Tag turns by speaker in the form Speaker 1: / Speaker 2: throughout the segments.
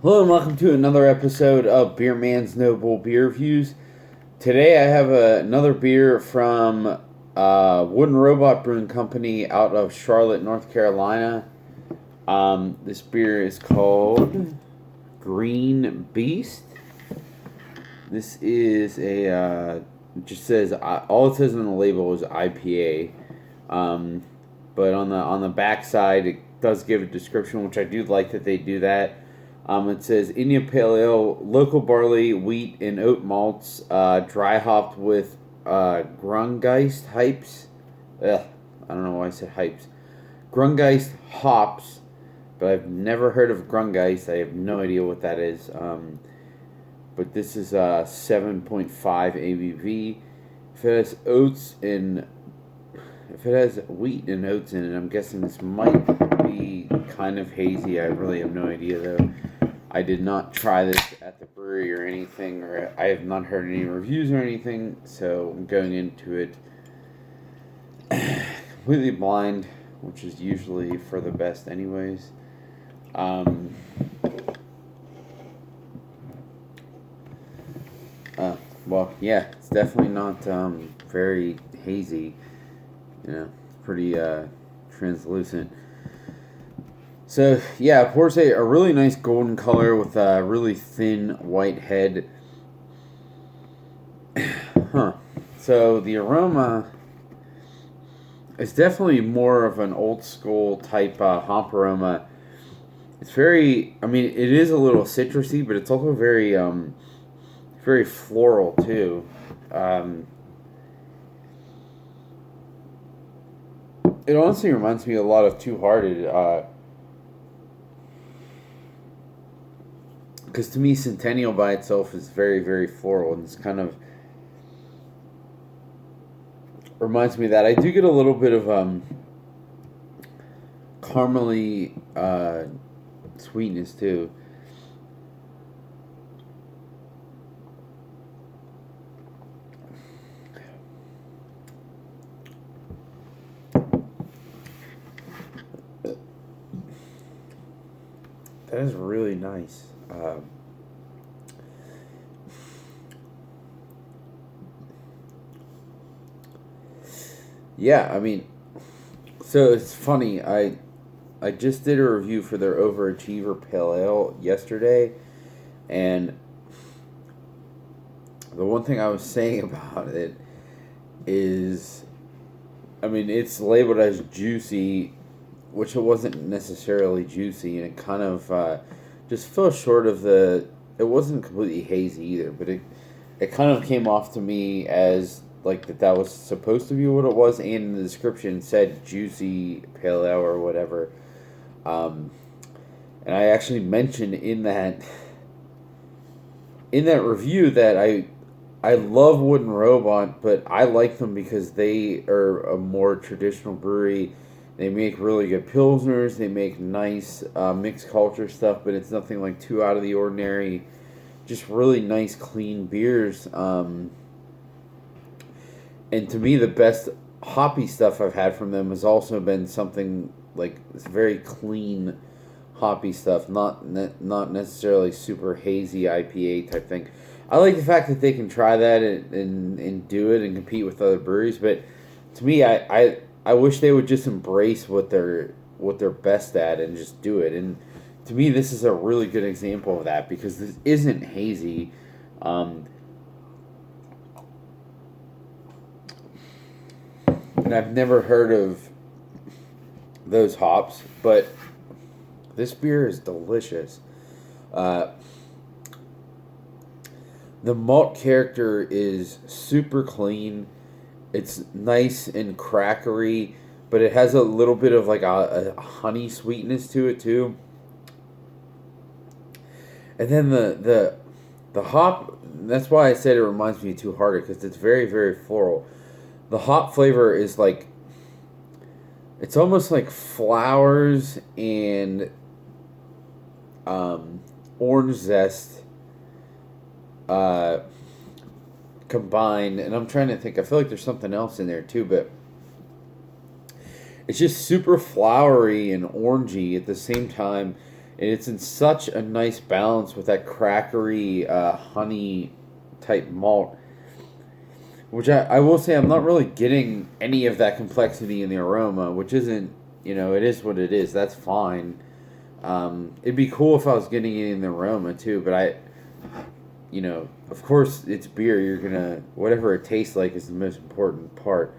Speaker 1: Hello and welcome to another episode of Beer Man's Noble Beer Reviews. Today I have another beer from Wooden Robot Brewing Company out of Charlotte, North Carolina. This beer is called Green Beast. This is it just says, all it says on the label is IPA. But on the back side it does give a description, which I do like that they do that. It says India Pale Ale, local barley, wheat, and oat malts, dry hopped with Grungeist hypes. Ugh, I don't know why I said hypes. Grungeist hops, but I've never heard of Grungeist. I have no idea what that is. But this is 7.5 ABV. If it has if it has wheat and oats in it, I'm guessing this might be kind of hazy. I really have no idea though. I did not try this at the brewery or anything, or I have not heard any reviews or anything, so I'm going into it completely blind, which is usually for the best anyways. Well, yeah, it's definitely not very hazy. It's pretty translucent. So, yeah, it pours a really nice golden color with a really thin white head. Huh. So, the aroma is definitely more of an old school type hop aroma. It's very, it is a little citrusy, but it's also very floral, too. It honestly reminds me a lot of Two Hearted. Because to me, Centennial by itself is very, very floral, and it's kind of reminds me of that. I do get a little bit of caramely sweetness too. That is really nice. Yeah, so it's funny. I just did a review for their Overachiever Pale Ale yesterday, and the one thing I was saying about it is, it's labeled as juicy, which it wasn't necessarily juicy, and it kind of just fell short of the. It wasn't completely hazy either, but it kind of came off to me as like that was supposed to be what it was, and in the description said juicy pale ale or whatever. And I actually mentioned in that review that I love Wooden Robot, but I like them because they are a more traditional brewery. They make really good pilsners. They make nice mixed culture stuff, but it's nothing like too out of the ordinary. Just really nice, clean beers. And to me, the best hoppy stuff I've had from them has also been something like this very clean hoppy stuff, not necessarily super hazy IPA type thing. I like the fact that they can try that and do it and compete with other breweries, but to me, I wish they would just embrace what they're best at and just do it. And to me, this is a really good example of that because this isn't hazy. And I've never heard of those hops, but this beer is delicious. The malt character is super clean. It's nice and crackery, but it has a little bit of like a honey sweetness to it too. And then the hop, that's why I said it reminds me of Two Hearted, because it's very, very floral. The hop flavor is like, it's almost like flowers and orange zest combined. And I'm trying to think, I feel like there's something else in there too, but it's just super flowery and orangey at the same time. and it's in such a nice balance with that crackery honey type malt. Which I will say I'm not really getting any of that complexity in the aroma, which isn't, it is what it is. That's fine. It'd be cool if I was getting it in the aroma too, but of course it's beer. You're gonna, whatever it tastes like is the most important part.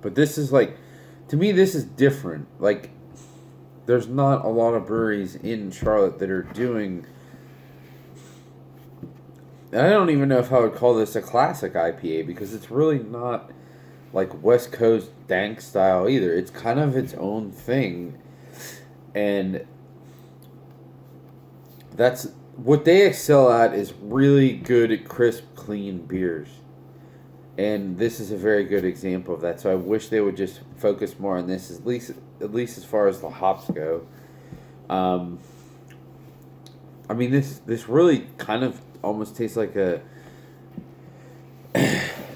Speaker 1: But this is like, to me, this is different. Like, there's not a lot of breweries in Charlotte that are doing. I don't even know if I would call this a classic IPA because it's really not like West Coast dank style either. It's kind of its own thing. And that's what they excel at, is really good, crisp, clean beers. And this is a very good example of that. So I wish they would just focus more on this, at least as far as the hops go. I mean, this really kind of almost tastes like an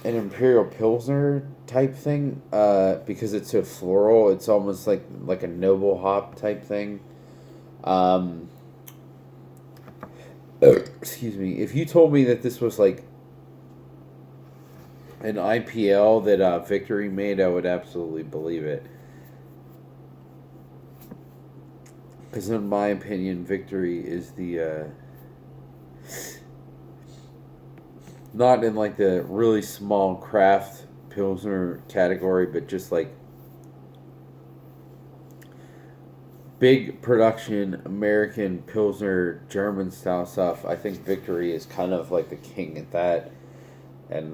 Speaker 1: Imperial Pilsner type thing, because it's so floral. It's almost like a noble hop type thing. Excuse me. If you told me that this was like an IPL that Victory made, I would absolutely believe it. Because in my opinion, Victory is the not in like the really small craft Pilsner category, but just like big production American Pilsner German style stuff. I think Victory is kind of like the king at that. And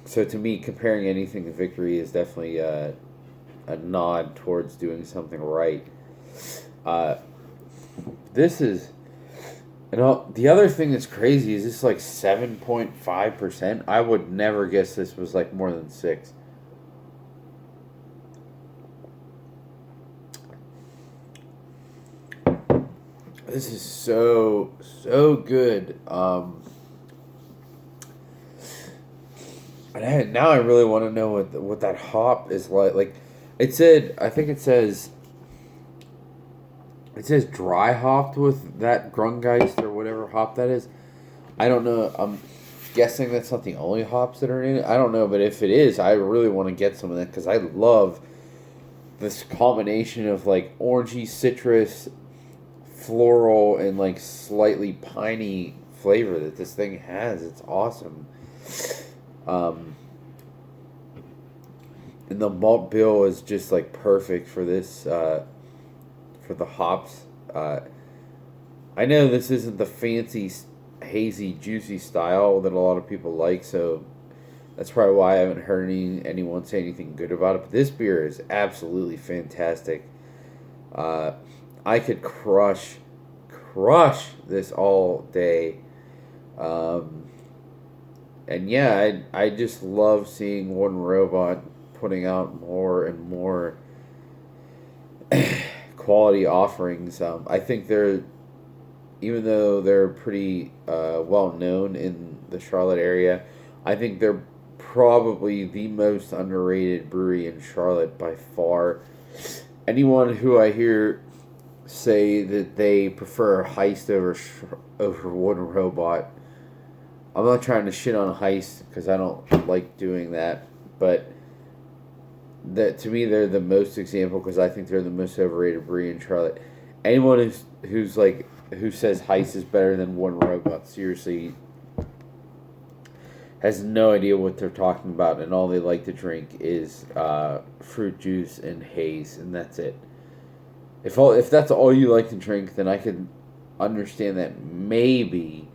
Speaker 1: so to me, comparing anything to Victory is definitely a nod towards doing something right. This is, the other thing that's crazy is this like 7.5%. I would never guess this was like more than 6. This is so good. And now I really want to know what that hop is like. Like, it said, I think it says dry hopped with that Grungeist or whatever hop that is. I don't know. I'm guessing that's not the only hops that are in it. I don't know, but if it is, I really want to get some of that because I love this combination of like orangey citrus, floral, and like slightly piney flavor that this thing has. It's awesome. And the malt bill is just like perfect for this, for the hops. I know this isn't the fancy, hazy, juicy style that a lot of people like, so that's probably why I haven't heard anyone say anything good about it. But this beer is absolutely fantastic. I could crush this all day. And yeah, I just love seeing One Robot putting out more and more quality offerings. I think even though they're pretty well known in the Charlotte area, I think they're probably the most underrated brewery in Charlotte by far. Anyone who I hear say that they prefer Heist over One Robot, I'm not trying to shit on Heist because I don't like doing that, but that to me they're the most example because I think they're the most overrated brewery in Charlotte. Anyone who says Heist is better than One Robot seriously has no idea what they're talking about, and all they like to drink is fruit juice and haze, and that's it. If that's all you like to drink, then I can understand that maybe.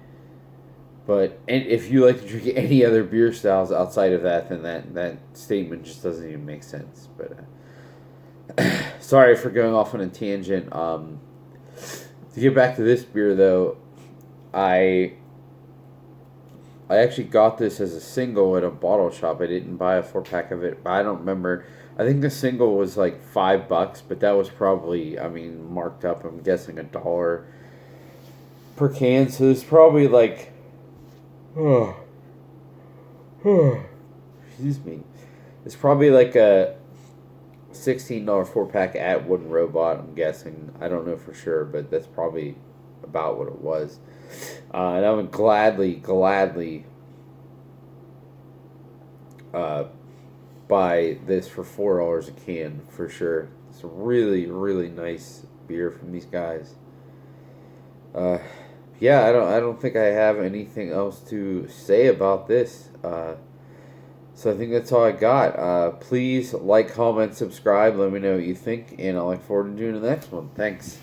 Speaker 1: But if you like to drink any other beer styles outside of that, then that statement just doesn't even make sense. But sorry for going off on a tangent. To get back to this beer, though, I actually got this as a single at a bottle shop. I didn't buy a 4-pack of it, but I don't remember. I think the single was like $5, but that was probably, marked up. I'm guessing $1 per can. So it's probably like, excuse me. It's probably like a $16 4-pack at Wooden Robot, I'm guessing. I don't know for sure, but that's probably about what it was. And I would gladly uh, buy this for $4 a can for sure. It's a really nice beer from these guys. Uh, yeah, I don't think I have anything else to say about this. So I think that's all I got. Please like, comment, subscribe. Let me know what you think, and I look forward to doing the next one. Thanks.